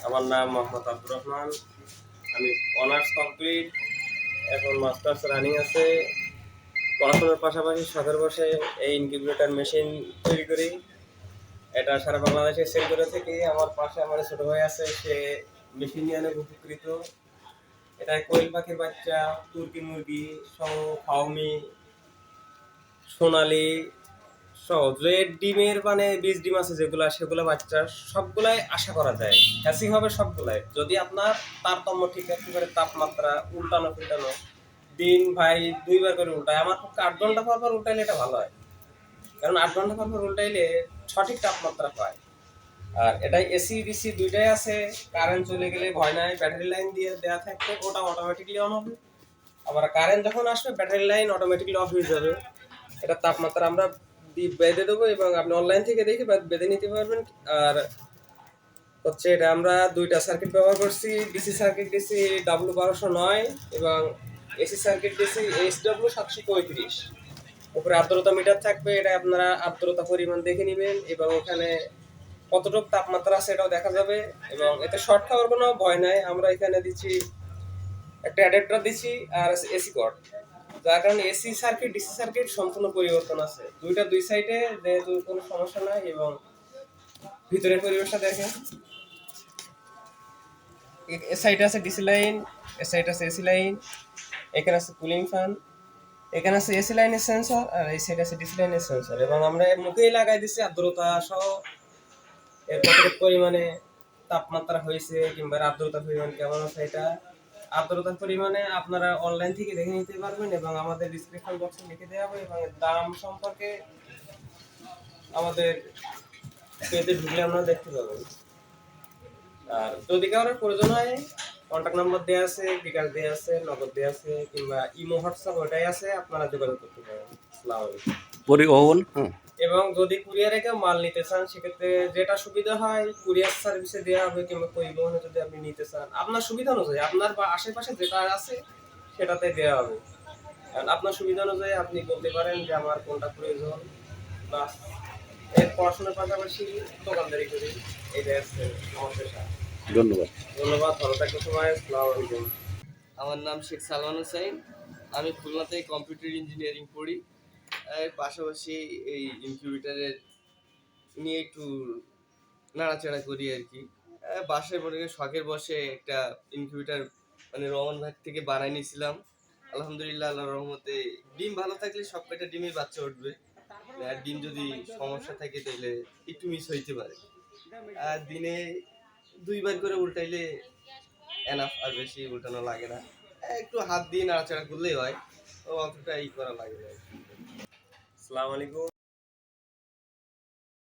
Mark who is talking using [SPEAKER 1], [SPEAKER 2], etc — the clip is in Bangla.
[SPEAKER 1] আমার নাম মোহাম্মদ আব্দুর রহমান। আমি অনার্স কমপ্লিট, এখন মাস্টার্স রানিং আছে। পড়াশোনার পাশাপাশি শখের বসে এই ইনকিউবেটর মেশিন তৈরি করি। এটা সারা বাংলাদেশে সেল করে থেকে আমার পাশে আমার ছোট ভাই আছে, সে মেশিন নিয়ে অনেক উপকৃত। এটা কোয়েল পাখির বাচ্চা, তুর্কি মুরগি সহ ফাউমি, সোনালি সহ রেড ডিমের মানে বীজ ডিম আছে যেগুলা, সেগুলো বাচ্চা সবগুলাই আশা করা যায় হ্যাসিং হবে সবগুলাই, যদি আপনার তারতম্য ঠিক রাখতে পারে। তাপমাত্রা উল্টানো ফিল্টানো দিন ভাই 2বার করে উল্টায়। আমার পক্ষে 8 ঘন্টা পর পর উল্টাইলে এটা ভালো হয়, কারণ 8 ঘন্টা পর পর উল্টাইলে সঠিক তাপমাত্রা পায়। আর এটা এসি ডিসি দুইটাই আছে। কারেন্ট চলে গেলে ভয় নাই, ব্যাটারি লাইন দিয়ে দেওয়া থাকবে, ওটা অটোমেটিকলি অন হবে। আবার কারেন্ট যখন আসবে ব্যাটারি লাইন অটোমেটিকলি অফ হয়ে যাবে। এটা তাপমাত্রা আমরা বেঁধে দেবো এবং আপনি অনলাইন থেকে দেখে বেঁধে নিতে পারবেন। আর হচ্ছে এটা আমরা 2টা সার্কিট ব্যবহার করছি, ডিসি সার্কিট ডিসি W1209 এবং এসি সার্কিট ডিসি HW735। উপরে আর্দ্রতা মিটার থাকবে, এটা আপনারা আর্দ্রতা পরিমাণ দেখে নেবেন এবং ওখানে কতটুকু তাপমাত্রা আছে এটাও দেখা যাবে। এবং এতে শর্ট খাওয়ার কোনো ভয় নাই। আমরা এখানে দিচ্ছি একটা অ্যাডাপ্টার দিচ্ছি আর এসি কর্ড, যার কারণে এসি সার্কিট ডিসি সার্কিট সম্পূর্ণ পরিবর্তন আছে। দুই সাইডে যেহেতু কোনো সমস্যা নাই। এবং ভিতরের পরিবেশটা দেখেন, এ সাইডে আছে ডিসি লাইন, এ সাইডে আছে এসি লাইন, এখানে আছে কুলিং ফ্যান, এখানে আছে এসি লাইনের সেন্সর, আর এই সাইডে আছে ডিসি লাইনের সেন্সর। এবং আমরা এর মুখেই লাগাই দিচ্ছি আর্দ্রতা সহ, এর কতটুকু পরিমাণে তাপমাত্রা হয়েছে কিংবা আর্দ্রতার পরিমাণ কেমন আছে। এটা আর্দ্রতার পরিমাণে আপনারা অনলাইন থেকে দেখে নিতে পারবেন এবং আমাদের ডিসক্রিপশন বক্সে লিখে দেওয়া হবে। এবং এর দাম সম্পর্কে আমাদের পেজে ঢুকলে আপনারা দেখতে পাবেন। আর যদি কারোর প্রয়োজন হয়, কন্ট্যাক্ট নাম্বার দেওয়া আছে, বিকাশ দেওয়া আছে, নগদ দেওয়া আছে, কিংবা ইমো হোয়াটসঅ্যাপ ওটাই আছে, আপনারা যোগাযোগ করতে পারেন। আসসালামু আলাইকুম।
[SPEAKER 2] পরিবহন
[SPEAKER 1] এবং যদি কুরিয়ারে কেউ মাল নিতে চান, সেক্ষেত্রে যেটা সুবিধা হয় কুরিয়ার সার্ভিসে দেওয়া হবে, কিংবা পরিবহনে যদি আপনি নিতে চান আপনার সুবিধা অনুযায়ী, আপনার বা আশেপাশে যেটা আছে সেটাতে দেওয়া হবে। কারণ আপনার সুবিধা অনুযায়ী আপনি বলতে পারেন যে আমার কোনটা প্রয়োজন। বা এর পড়াশোনার পাশাপাশি দোকানদারি করি, এটাই আছে আমার পেশা।
[SPEAKER 2] ধন্যবাদ।
[SPEAKER 1] ধন্যবাদ, ভালো থাকবেন সবাই। আসসালামু আলাইকুম।
[SPEAKER 3] আমার নাম শেখ সালমান হোসেন। আমি খুলনাতে কম্পিউটার ইঞ্জিনিয়ারিং পড়ি। এর পাশাপাশি এই ইনকিউবেটারের নিয়ে একটু নাড়াচাড়া করি আর কি। বাসায় মনে করি শখের বসে একটা ইনকিউবেটার মানে রহমান ভাগ থেকে বানাই নিয়েছিলাম। আলহামদুলিল্লাহ, আল্লাহর রহমতে ডিম ভালো থাকলে সব কয়টা ডিমই বাচ্চা উঠবে। আর ডিম যদি সমস্যা থাকে তাহলে একটু মিস হইতে পারে। আর দিনে 2বার করে উল্টাইলে এনাফ, আর বেশি উল্টানো লাগে না। একটু হাত দিয়ে নাড়াচাড়া করলেই হয়, ও অতটা ই করা লাগে না।
[SPEAKER 1] আসসালামু আলাইকুম।